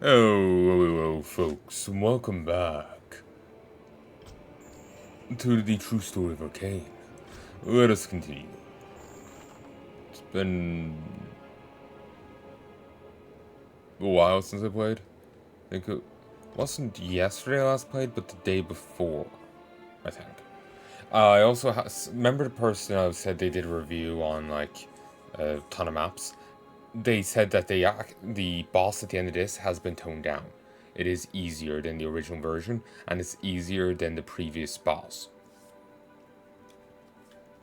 Oh, folks, welcome back to the true story of Arkain. Let us continue. It's been a while since I played. I think it wasn't yesterday I last played, but the day before, I think. I also remember the person I said they did a review on like a ton of maps. They said that the boss at the end of this has been toned down. It is easier than the original version, and it's easier than the previous boss.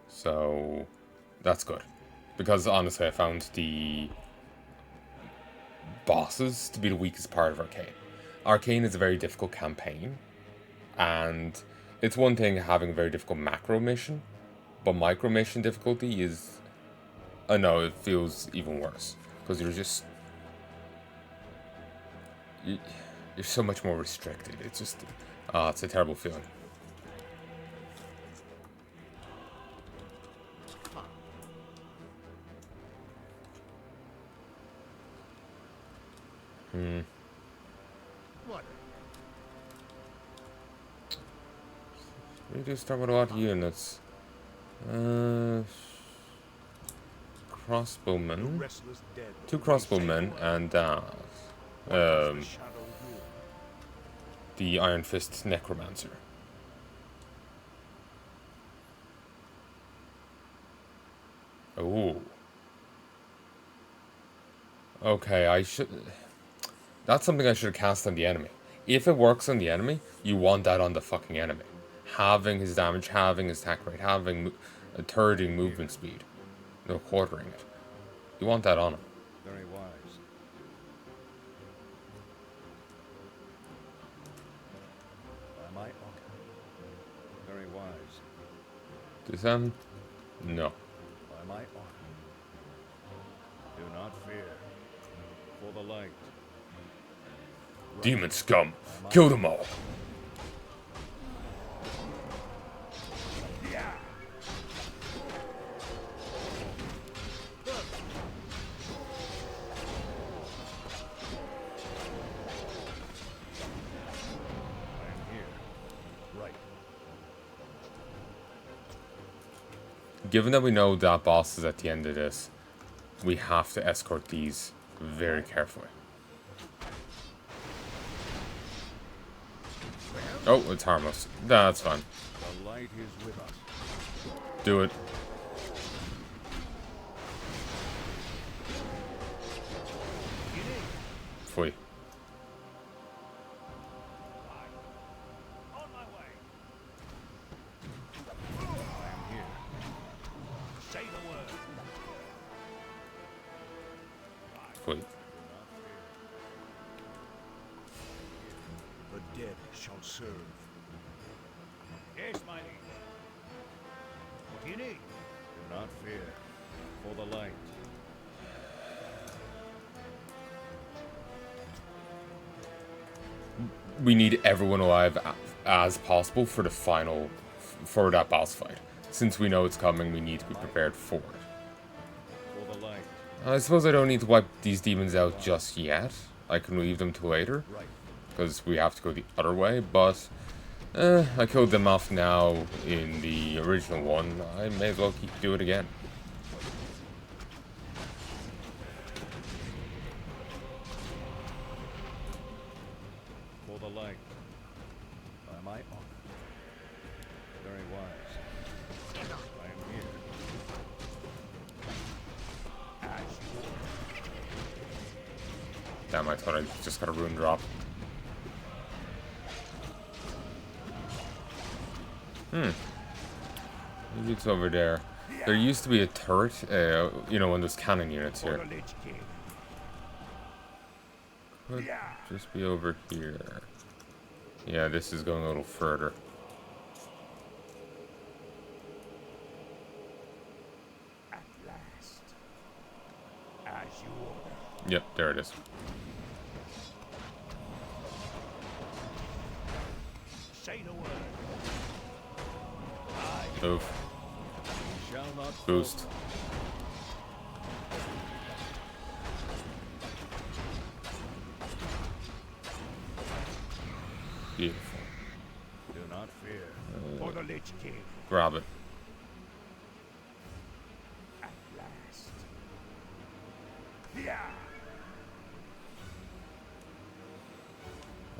So, that's good. Because honestly, I found the bosses to be the weakest part of Arkain. Arkain is a very difficult campaign, and it's one thing having a very difficult macro mission, but micro mission difficulty is... no, it feels even worse. Because you're just... You're so much more restricted. It's just... it's a terrible feeling. What? We do start with a lot of units. Crossbowmen. Two crossbowmen and the Iron Fist Necromancer. Oh. Okay, I should... That's something I should have cast on the enemy. If it works on the enemy, you want that on the fucking enemy. Having his damage, having his attack rate, having a third in movement speed. No, quartering it. You want that on him. Very wise. By my honor. Very wise. Does that... No. By my honor. Do not fear. For the light. Demon scum! Kill them all! Given that we know that boss is at the end of this, we have to escort these very carefully. Oh, it's harmless. That's fine. The light is with us. Do it. Flee. On my way. I am here. Say the word. Flee. The dead shall serve. Yes, my liege. What do you need? Do not fear. For the light. We need everyone alive as possible for the final... for that boss fight. Since we know it's coming, we need to be prepared for it. For the light. I suppose I don't need to wipe these demons out just yet. I can leave them till later. Right. Because we have to go the other way, but... I killed them off now in the original one. I may as well do it again. For the light. By my honor. Very wise. I am here. As you order. Damn, I thought I just got a rune drop. Maybe it's over there. There used to be a turret, you know, one of those cannon units here. Could just be over here. Yeah, this is going a little further. At last. As you order. Yep, there it is. Say the word. Move. Shall not Boost. Beautiful. Do not fear. For the Lich King. Grab it. At last. Heya!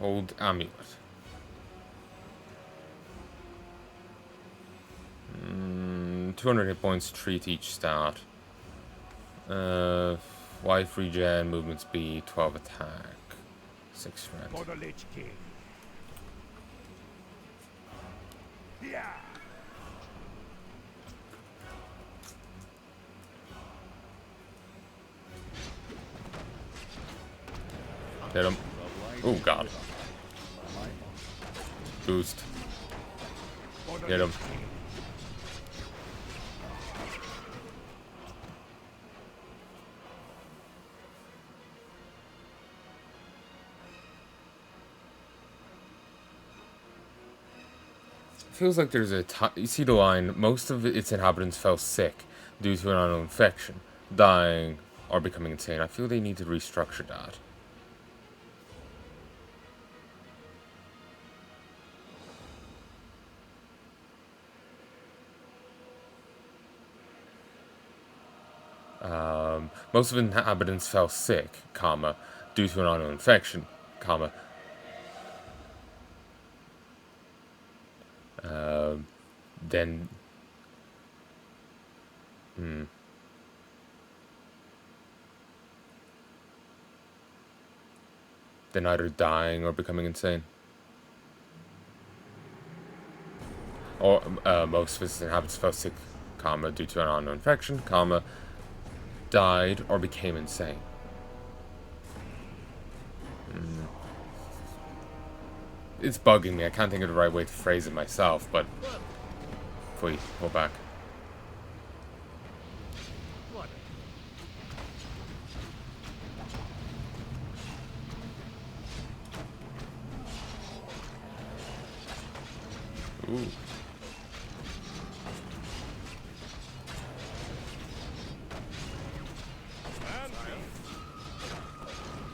Old amulet. 200 hit points, treat each start. Life regen, movement speed, 12 attack, 6 strength. For the Lich King. Heya! Hit him. Oh god. Boost. For the Hit him. Lich King. Feels like there's a you see the line, most of its inhabitants fell sick due to an unknown infection, dying, or becoming insane. I feel they need to restructure that. Most of inhabitants fell sick, comma, due to an unknown infection, comma. Then... Then either dying or becoming insane. Or most of its inhabitants fell sick, comma, due to an unknown infection, comma, died or became insane. It's bugging me. I can't think of the right way to phrase it myself, but... Wait, pull back. Ooh.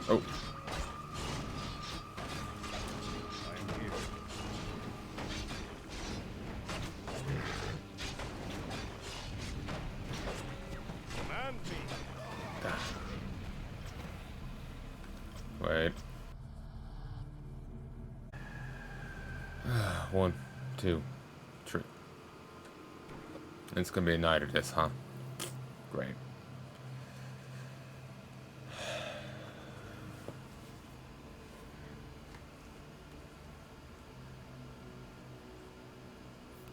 Oh. Wait. 1, 2, 3. It's gonna be a night of this, huh? Great.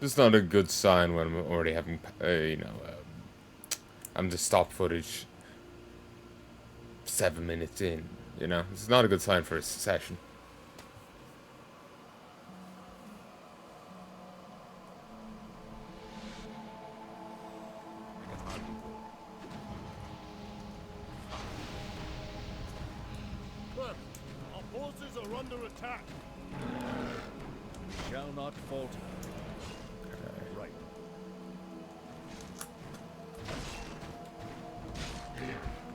It's not a good sign when I'm already having, I'm just stop footage 7 minutes in, you know? It's not a good sign for a session. But our forces are under attack. We shall not falter. Right.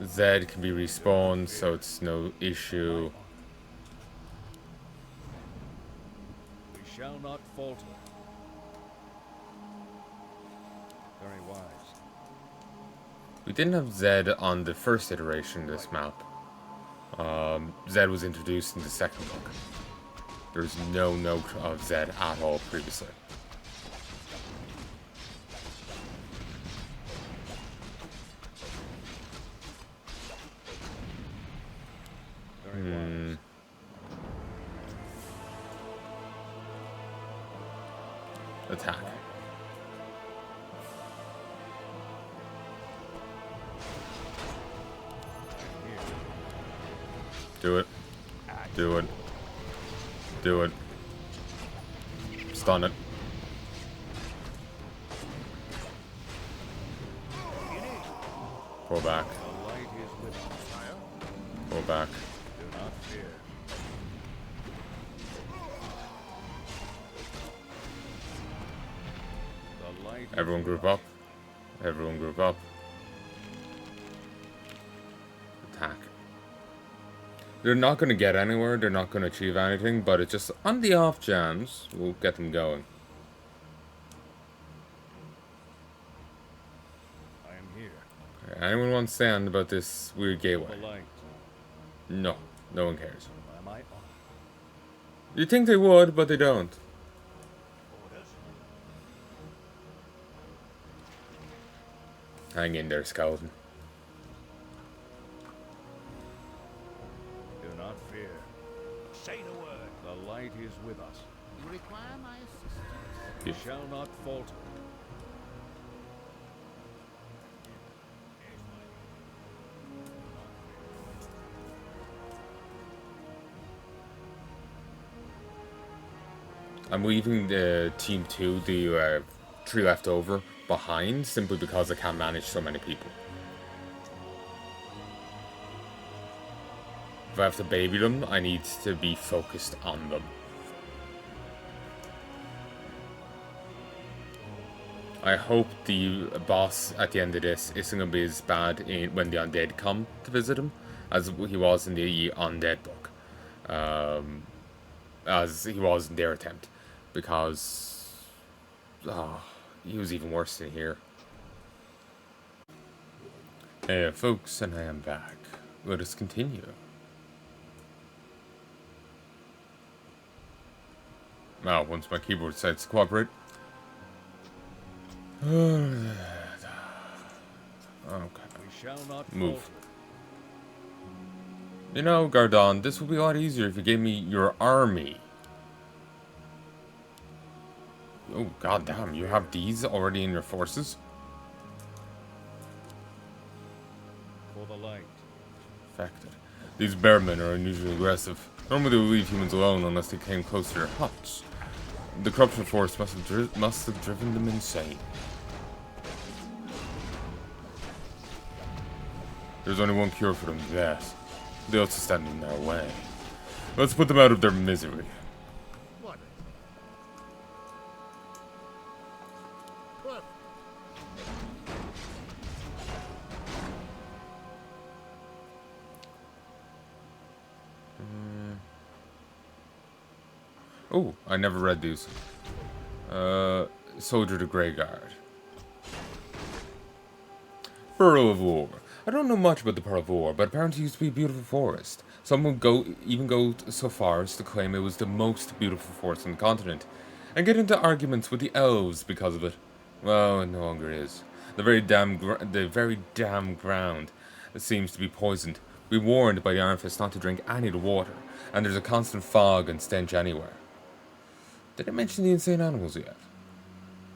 Zed can be respawned, so it's no issue. We shall not falter. Very wise. We didn't have Zed on the first iteration of this map. Zed was introduced in the second book. There's no note of Zed at all previously. Very wise. Attack. Do it. Do it. Do it. Stun it. Pull back. The light is with us, sire. Pull back. Do not fear. The light is Everyone with group us. up. Everyone group up. Attack. They're not going to get anywhere, they're not going to achieve anything, but it's just on the off chance, we'll get them going. I am here. Anyone want to say anything about this weird gateway? For the light. No, no one cares. Am I on? You'd think they would, but they don't. Orders. Hang in there, skeleton. Do not fear. Say the word. The light is with us. You require my assistance? We Yeah. shall not falter. I'm leaving the team 2, the 3 left over, behind simply because I can't manage so many people. If I have to baby them, I need to be focused on them. I hope the boss at the end of this isn't going to be as bad when the undead come to visit him as he was in the undead book. As he was in their attempt. Because he was even worse than here. Hey folks, and I am back. Let us continue. Now, once my keyboard decides to cooperate. Okay. We shall not Move. falter. You know, Gardon, this would be a lot easier if you gave me your army. Oh, goddamn, you have these already in your forces? For the light. Affected. These bearmen are unusually aggressive. Normally they would leave humans alone unless they came close to their huts. The corruption force must have driven them insane. There's only one cure for them, that. They also stand in their way. Let's put them out of their misery. What? Perfect. Oh, I never read these. Soldier to Greyguard. Pearl of War. I don't know much about the Pearl of War, but apparently it used to be a beautiful forest. Some would even go so far as to claim it was the most beautiful forest on the continent, and get into arguments with the elves because of it. Well, it no longer is. The very damn ground seems to be poisoned. We warned by the Iron Fist not to drink any of the water, and there's a constant fog and stench anywhere. Did I mention the insane animals yet?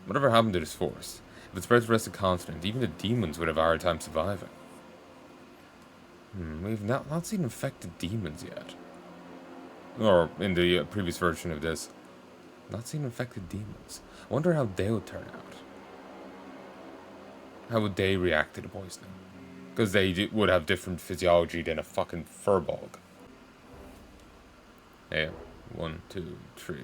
Whatever happened to this forest? If it spread to the rest of the continent, even the demons would have a hard time surviving. We've not seen infected demons yet. Or, in the previous version of this, not seen infected demons. I wonder how they would turn out. How would they react to the poisoning? Because they would have different physiology than a fucking furball. Hey, 1, 2, 3.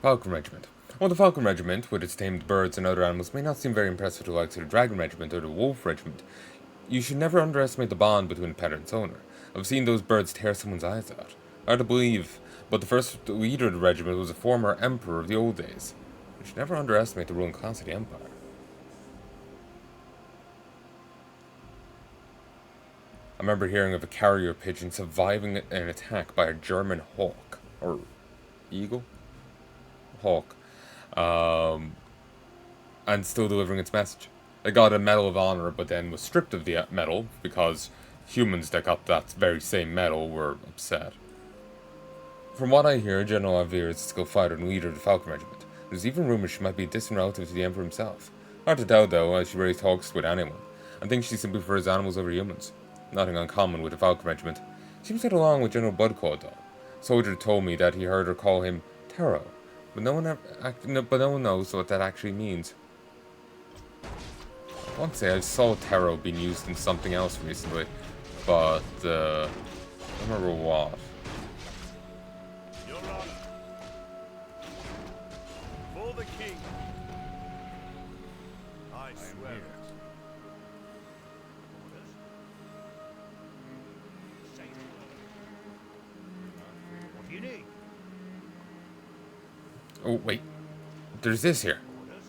Falcon Regiment. While the Falcon Regiment, with its tamed birds and other animals, may not seem very impressive to the likes of the Dragon Regiment or the Wolf Regiment, you should never underestimate the bond between a pet and its owner. I've seen those birds tear someone's eyes out. Hard to believe, but the first leader of the regiment was a former emperor of the old days. You should never underestimate the ruling class of the Empire. I remember hearing of a carrier pigeon surviving an attack by a German hawk. Or eagle? Hawk. And still delivering its message. It got a Medal of Honor, but then was stripped of the medal because humans that got that very same medal were upset. From what I hear, General Avir is a skilled fighter and leader of the Falcon Regiment. There's even rumors she might be a distant relative to the Emperor himself. Hard to doubt, though, as she rarely talks with anyone. I think she simply prefers animals over humans. Nothing uncommon with the Falcon Regiment. She seems to get along with General Budclaw, though. Soldier told me that he heard her call him Taro, but no one knows what that actually means. I want to say I saw Taro being used in something else recently, but I don't remember what. Your honor. For the king. I I am swear here. it. Orders. Oh, wait. There's this here. Orders?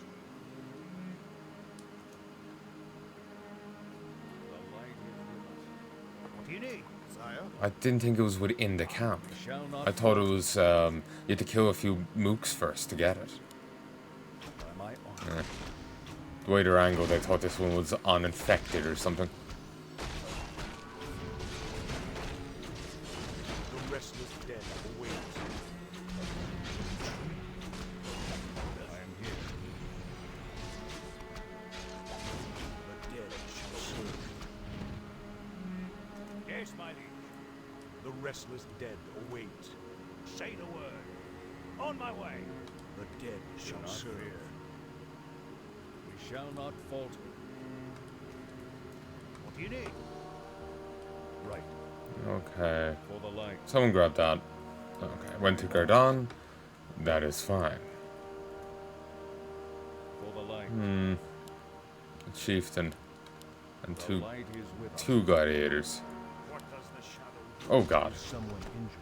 The light is with us. What do you need? Sire? I didn't think it was within the camp. We shall not I thought it was, you had to kill a few mooks first to get it. by my honor. The way they're angled, I thought this one was uninfected or something. The restless dead awaits. I am here. The dead shall serve. Yes, my liege. The restless dead await. Say the word. On my way. The dead Do shall not serve. fear. We shall not falter. What do you need? Right. Okay. For the light. Someone grab that. Okay. Went to Gardon. That is fine. For the light. A chieftain. And The light is with us. two gladiators. What does the shadow Oh god. do? Someone injured.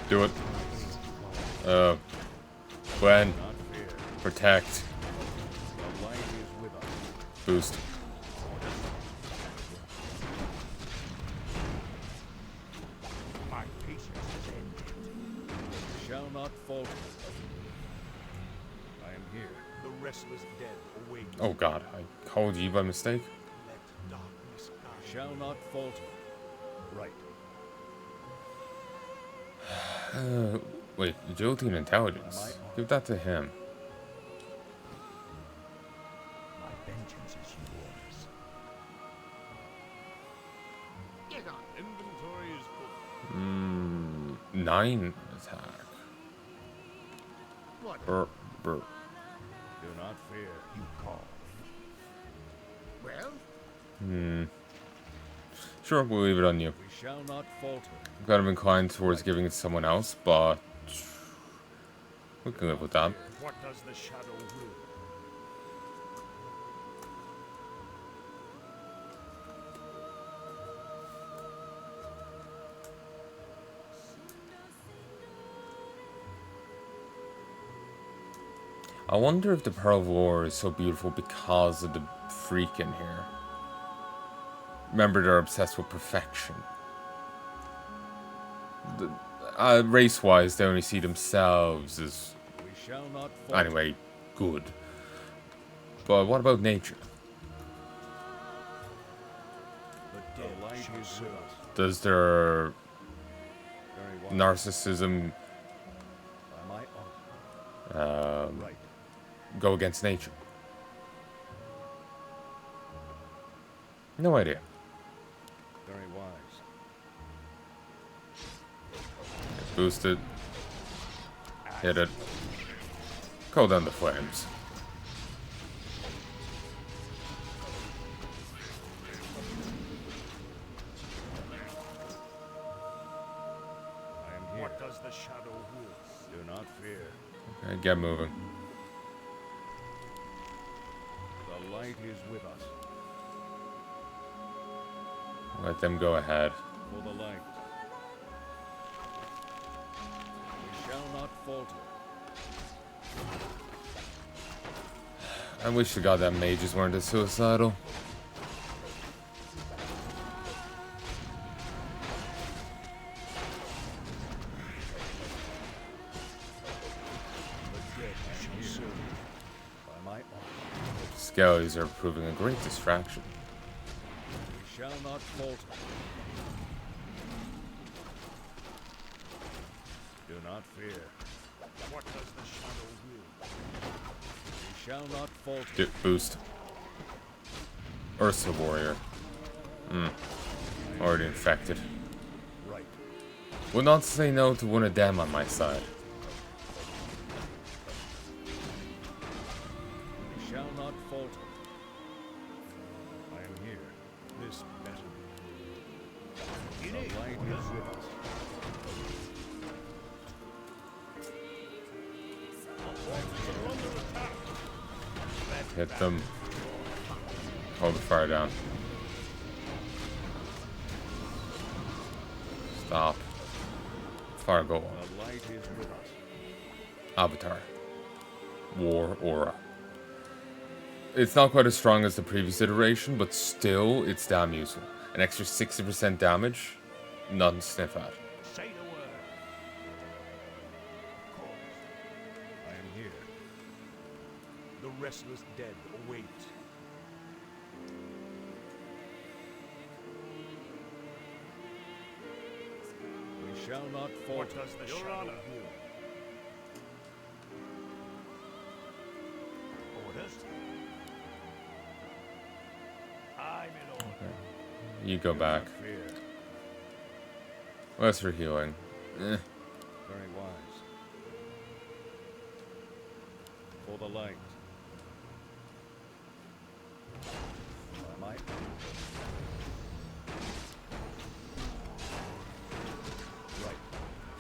Do it. Gwen. Not fear. Protect. The light is with us. Boost. My patience is ended. We shall not falter. I am here. The restless dead await. Oh god. I called you by mistake. Let darkness We guide. shall not falter. Right. Wait. Agility and intelligence. Give that to him. My vengeance is yours. Get on. Inventory is full. 9 attack. What? Brr. Do not fear. You call. Well? Sure, we'll leave it on you. We shall not falter. I'm kind of inclined towards giving it to someone else, but we can live with that. What does the shadow will? I wonder if the Pearl of War is so beautiful because of the freak in here. Remember, they're obsessed with perfection. Race-wise, they only see themselves as, We shall not falter. anyway, good. But what about nature? The The dead light shall is with serve. us. Does their Very well. narcissism By my honor. Right. go against nature? No idea. Very wise. Boost it. Hit it. Call down the flames. I am here. What does the shadow will? Do not fear. Okay, get moving. The light is with us. Let them go ahead. For the light. We shall not falter. I wish to God that mages weren't as suicidal. The dead shall serve. By my honor. Skellies are proving a great distraction. We shall not falter. Do not fear. What does the shadow will? We shall not falter. Boost. Ursa Warrior. Already infected. Right. Would not say no to one of them on my side. We shall not falter. I am here. This better be. You The need. light is with us. Hit them. Hold the fire down. Stop. fire go on. The light is with us. Avatar. War Aura. It's not quite as strong as the previous iteration, but still, it's damn useful. An extra 60% damage, nothing to sniff at. Say the word. Of course. I am here. The restless dead await. We shall not What falter. does the Your shadow honor. will? Orders? I'm in order. You go back. Not fear. What's for healing? Very wise. For the light. By my right.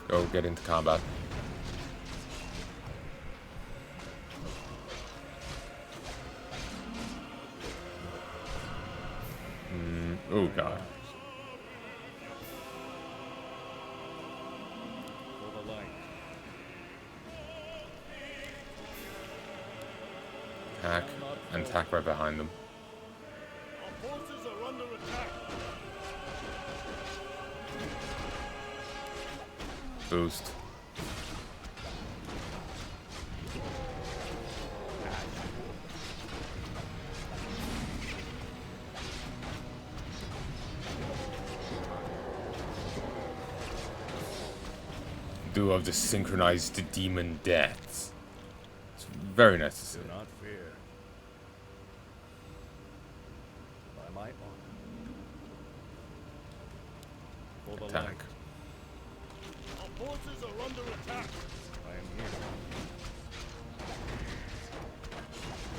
Go get into combat. Oh god. For the light. Attack. And attack right behind them. Our forces are under attack. Boost. Do of the synchronized demon deaths. It's very Do necessary. not fear. By my honor. For the Attack. light. Our forces are under attack. I am here.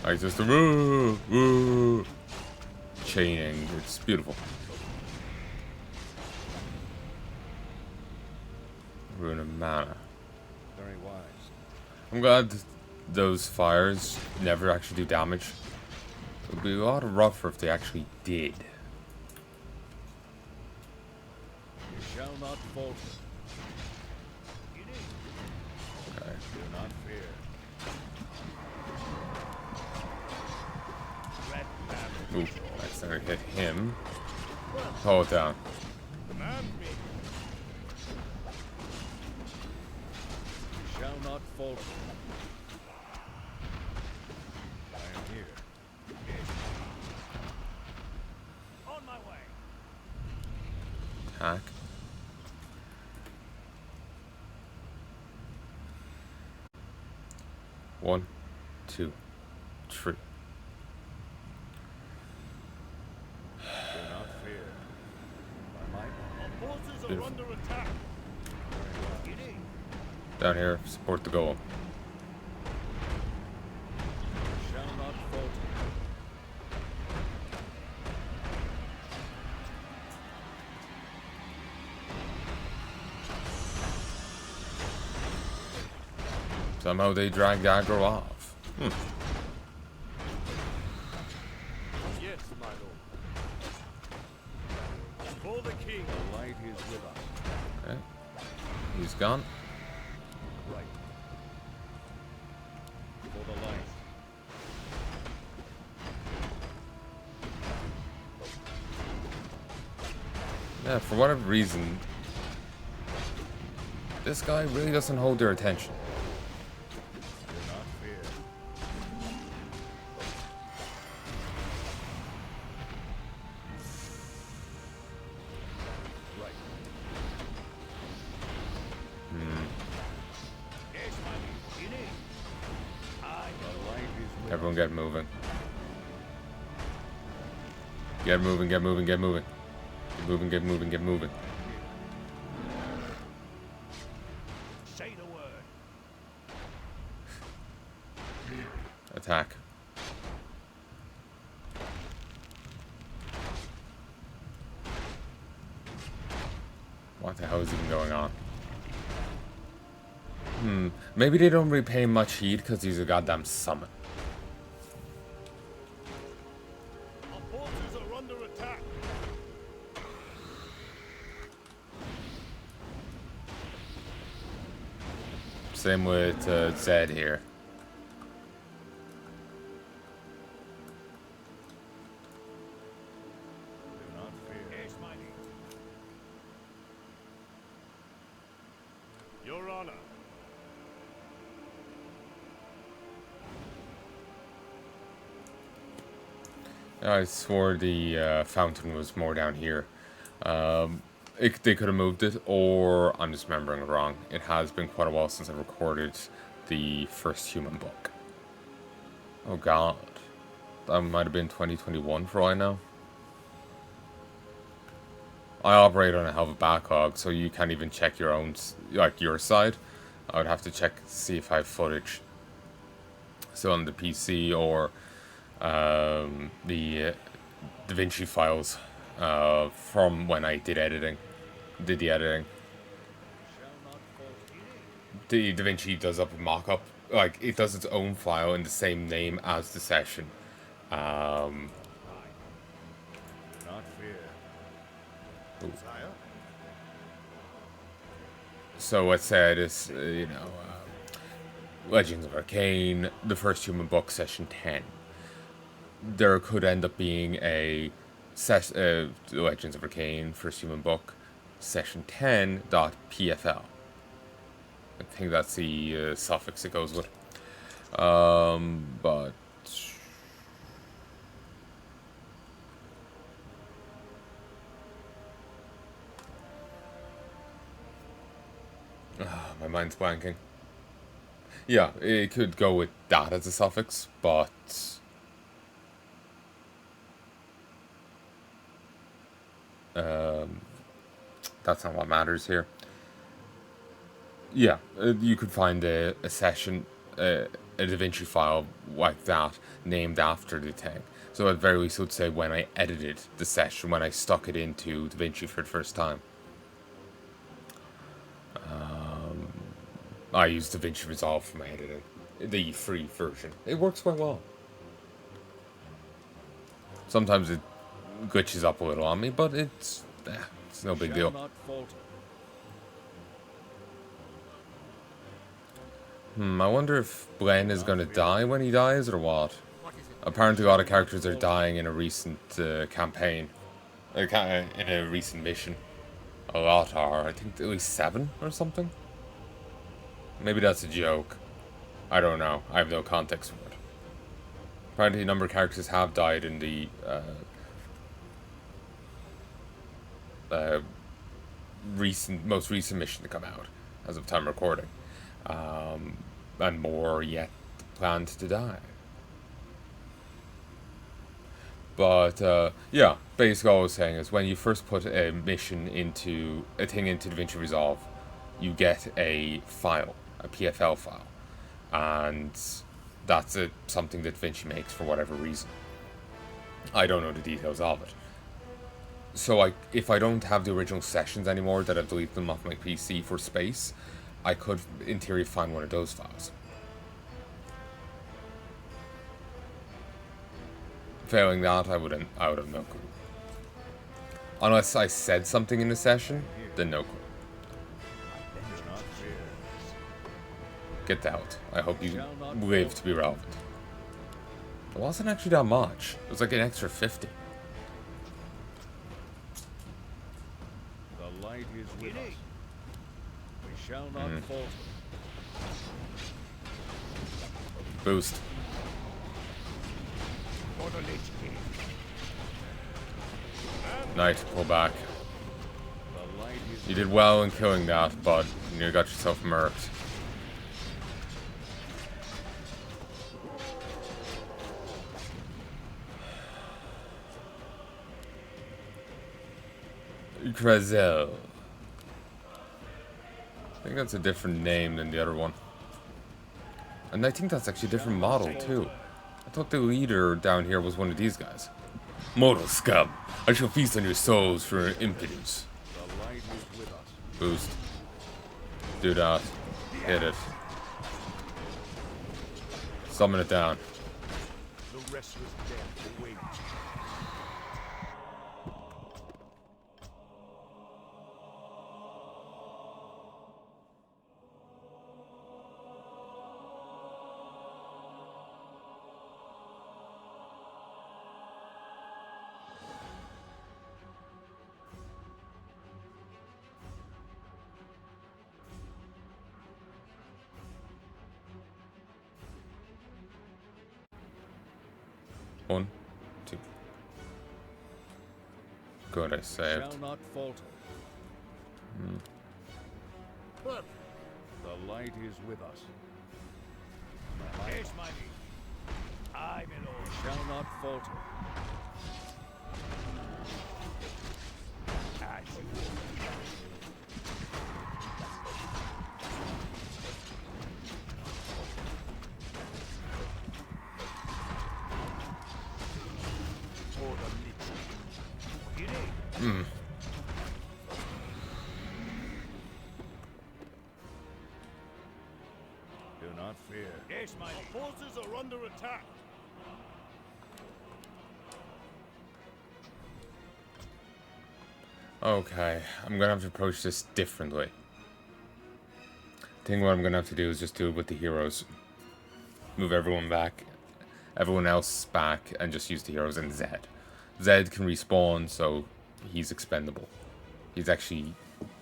I just woo. Chaining. It's beautiful. Rune of mana. Very wise. I'm glad those fires never actually do damage. It would be a lot rougher if they actually did. You shall not falter. Okay. Do not fear. Red man. Ooh, accidentally hit him. Hold it down. Command me. You shall not falter. I am here. On my way. Attack. One, two, three. Do not fear. By my honor. Our forces are Beautiful. under attack. Very wise. Down here, support the goal. You shall not falter. Somehow they dragged aggro off. Yes, my lord. For the king. The light is with us. Okay. He's gone. Right. For the light. Yeah, for whatever reason, this guy really doesn't hold their attention. Do not fear. Right. Yes, my lord. In it. The light is with Everyone get moving. Get moving, get moving, get moving. Get moving, get moving, get moving. Say the word. Attack. What the hell is even going on? Maybe they don't really pay much heed because he's a goddamn summon. Our forces are under attack. Same with Zed here. Do not fear. Yes, my liege. Your honor. I swore the fountain was more down here. They could have moved it, or I'm just remembering it wrong. It has been quite a while since I recorded the first human book. Oh god. That might have been 2021 for all I know. I operate on a hell of a backlog, so you can't even check your own, like your side. I would have to check to see if I have footage still on the PC or the DaVinci files from when I did the editing. The DaVinci does up a mock-up, like it does its own file in the same name as the session. Do not fear. Sire? So what said is, Legends of Arkain, the first human book, session 10. There could end up being a Legends of Arkain, first human book, session 10.pfl. I think that's the suffix it goes with. But my mind's blanking. Yeah, it could go with that as a suffix, but that's not what matters here. Yeah, you could find a session, a DaVinci file like that, named after the thing. So at very least it would say when I edited the session, when I stuck it into DaVinci for the first time. I use DaVinci Resolve for my editing, the free version. It works quite well. Sometimes it glitches up a little on me, but it's no big deal. Not falter. I wonder if Glenn is going to die when he dies, or what? Apparently a lot of characters are dying in a recent campaign. In a recent mission. A lot are. I think at least 7 or something? Maybe that's a joke. I don't know. I have no context for it. Apparently a number of characters have died in the most recent mission to come out, as of time recording. And more yet planned to die. But, yeah, basically all I was saying is when you first put a mission into, a thing into DaVinci Resolve, you get a file, a PFL file. And that's something that DaVinci makes for whatever reason. I don't know the details of it. So if I don't have the original sessions anymore, that I've deleted them off my PC for space, I could, in theory, find one of those files. Failing that, I would have no clue. Unless I said something in the session, then no clue. Do not fear. Get out. I hope you live to be relevant. It wasn't actually that much. It was like an extra 50. The light is with us. We shall not falter. Boost. For the Lich King. Knight, pull back. The light is You did well in killing that, but you nearly got yourself murked. Kra'zyl. I think that's a different name than the other one. And I think that's actually a different model, too. I thought the leader down here was one of these guys. Mortal scum, I shall feast on your souls for your impudence. the light is with us. Boost. Do that. Hit it. Summon it down. The restless dead await. 1, 2. Good, I saved. Shall not falter. Perfect. The light is with us. Yes, mighty. Aye, my lord. Shall not falter. As you will. For the little. What do you need? Do not fear. Yes, mighty. Our forces are under attack. Okay, I'm gonna have to approach this differently. I think what I'm gonna have to do is just do it with the heroes. Move everyone back, everyone else back, and just use the heroes and Zed. Zed can respawn, so he's expendable. He's actually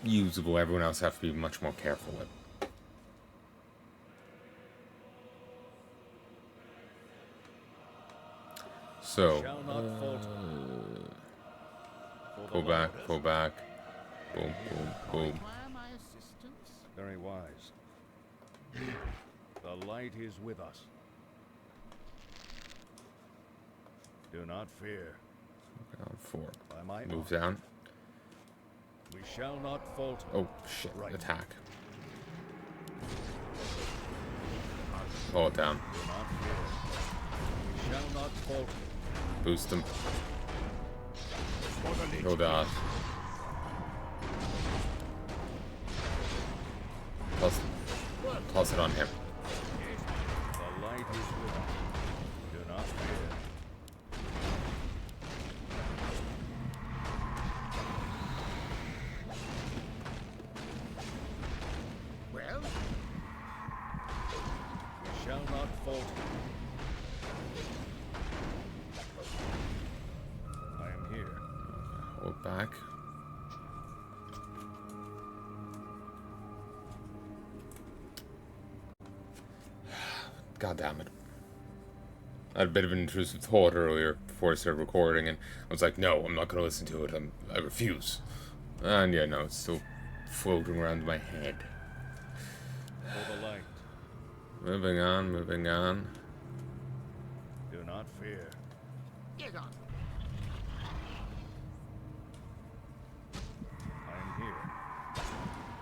usable. Everyone else have to be much more careful with. So, Shall not falter. For the pull back, Lord. pull back. Boom, boom, boom. Require my assistance? Very wise. The light is with us. Do not fear. Down 4. By my Move honor, down. we shall not falter. Oh, shit. Right. Attack. Pull it down. Do not fear. We shall not falter. Boost him. For the little. Go down. Toss it on him. The light is with us. Do not fear. Well, We shall not falter. I am here. Hold back. God damn it. I had a bit of an intrusive thought earlier before I started recording, and I was like, no, I'm not going to listen to it. I refuse. And yeah, no, it's still floating around my head. For the light. Moving on, moving on. Do not fear. get on. I am here.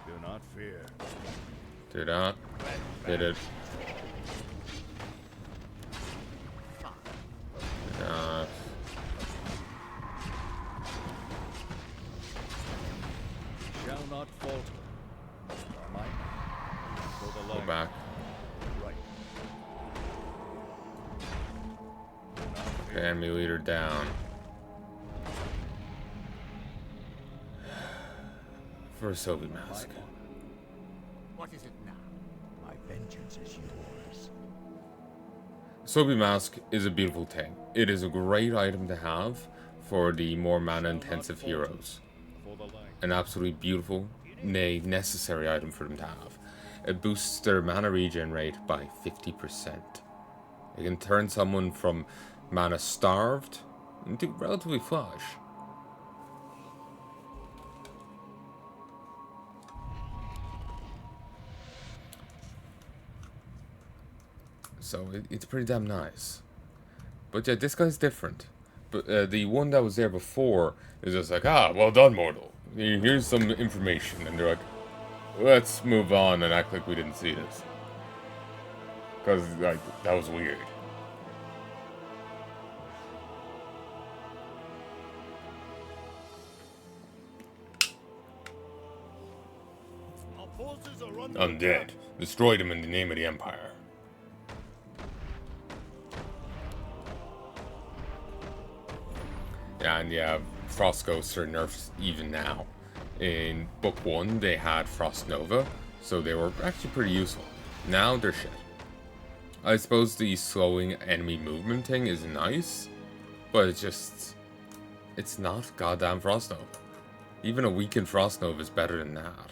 Do not fear. Do that. Did it. Shall not falter. Might. For the Go light. back. Right. Do not fear. Okay, enemy leader down. For a Soviet mask. What is it now? My vengeance is yours. Soviet mask is a beautiful thing. It is a great item to have for the more mana intensive heroes. For the light. An absolutely beautiful, nay, necessary item for them to have. It boosts their mana regen rate by 50%. It can turn someone from mana starved into relatively flush. So it's pretty damn nice. But yeah, this guy's different. But the one that was there before is just like, ah, well done, mortal. Here's some information. And they're like, let's move on and act like we didn't see this. Because, like, that was weird. Our forces are under Undead. attack. Destroyed him in the name of the Empire. Yeah, and yeah, Frost Ghosts are nerfed even now. In Book 1, they had Frost Nova, so they were actually pretty useful. Now, they're shit. I suppose the slowing enemy movement thing is nice, but it's just... it's not goddamn Frost Nova. Even a weakened Frost Nova is better than that.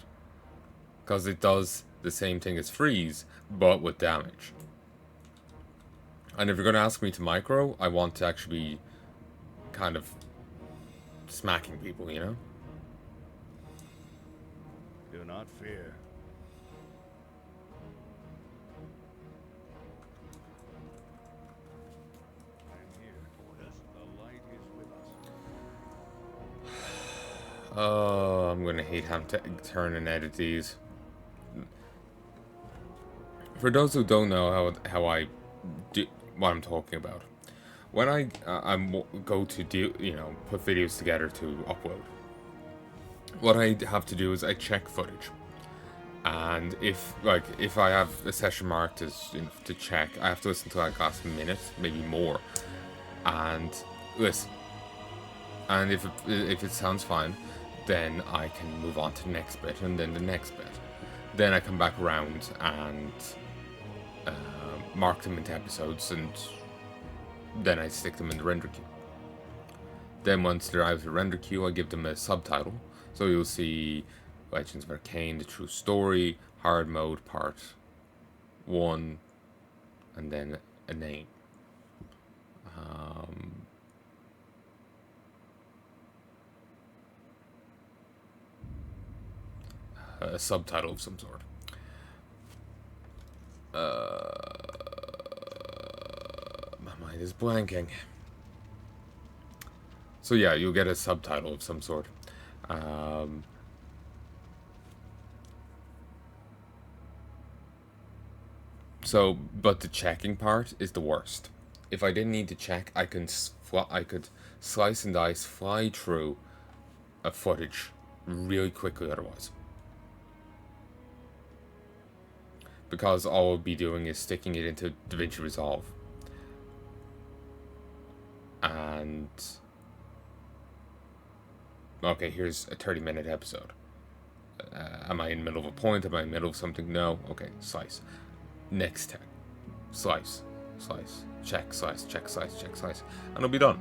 Because it does the same thing as Freeze, but with damage. And if you're going to ask me to micro, I want to actually be kind of smacking people, you know? Do not fear. I'm here. Orders. The light is with us. Oh, I'm going to hate having to turn and edit these. For those who don't know how I do what I'm talking about, when I go to do, you know, put videos together to upload, what I have to do is I check footage, and if I have a session marked as, you know, to check, I have to listen to like last minute, maybe more, and listen. And if it sounds fine, then I can move on to the next bit, and then the next bit. Then I come back around and mark them into episodes, and then I stick them in the render queue. Then once they're out of the render queue, I give them a subtitle. So you'll see Legends of Arkain, The True Story, Hard Mode Part 1, and then a name. A subtitle of some sort. My mind is blanking. So yeah, you'll get a subtitle of some sort. But the checking part is the worst. If I didn't need to check, I could slice and dice, fly through a footage really quickly otherwise. Because all I'll be doing is sticking it into DaVinci Resolve. And okay, here's a 30-minute episode. Am I in the middle of a point? Am I in the middle of something? No. Okay, slice. Next time. Slice. Slice. Check, slice, check, slice, check, slice. And it'll be done.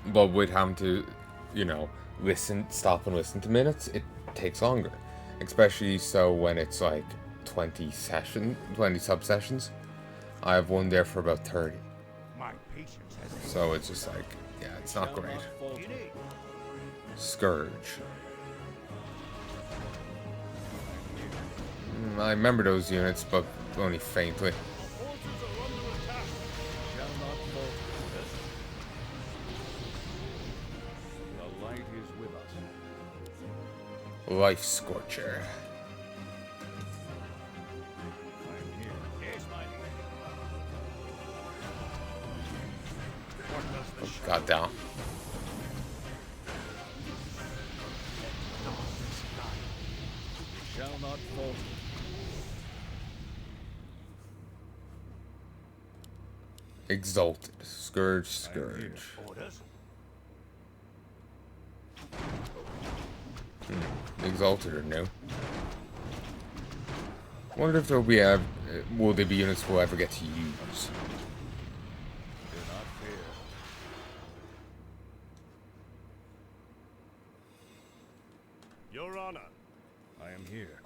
But with having to, you know, stop and listen to minutes, it takes longer. Especially so when it's like 20 sub-sessions. I have one there for about 30. My patience has So it's just like, yeah, it's not great. Scourge. I remember those units, but only faintly. The light is with us. Life Scorcher. I'm here. Yes, my lord. God damn. We shall not falter. Exalted. Scourge, Scourge. Orders. Exalted or no? Wonder if there'll be will there be units we'll ever get to use? Do not fear. Your Honor. I am here.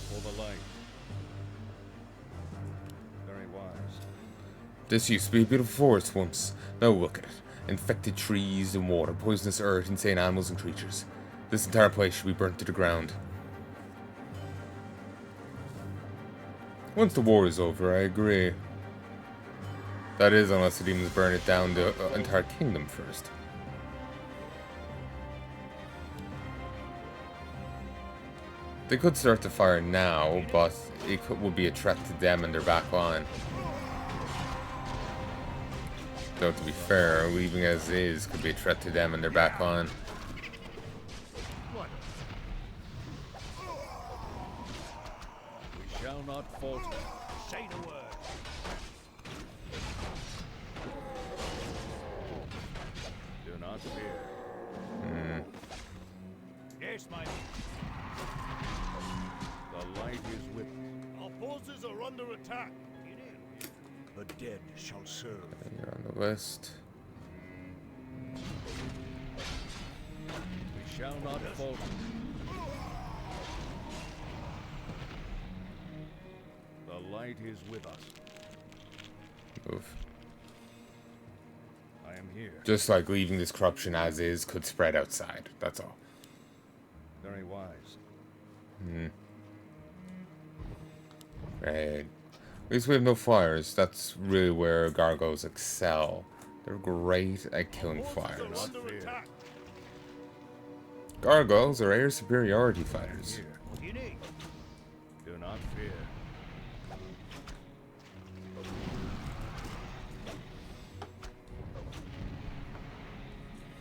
For the light. Very wise. This used to be a beautiful forest once. Now look at it. Infected trees and water, poisonous earth, insane animals and creatures. This entire place should be burnt to the ground. Once the war is over, I agree. That is, unless the demons burn it down the entire kingdom first. They could start the fire now, but would be a threat to them and their back line. Though to be fair, leaving as is could be a threat to them and their back line. We shall not falter. Say the word. Do not fear. Yes, my lord. The light is with us. Our forces are under attack. The dead shall serve. You're on the list. We shall not falter. The light fate is with us. Move. I am here. Just like leaving this corruption as is could spread outside. That's all. Very wise. Right. At least we have no fires. That's really where Gargoyles excel. They're great at killing fires. Under attack. Gargoyles are air superiority fighters. Here. What do you need? Do not fear.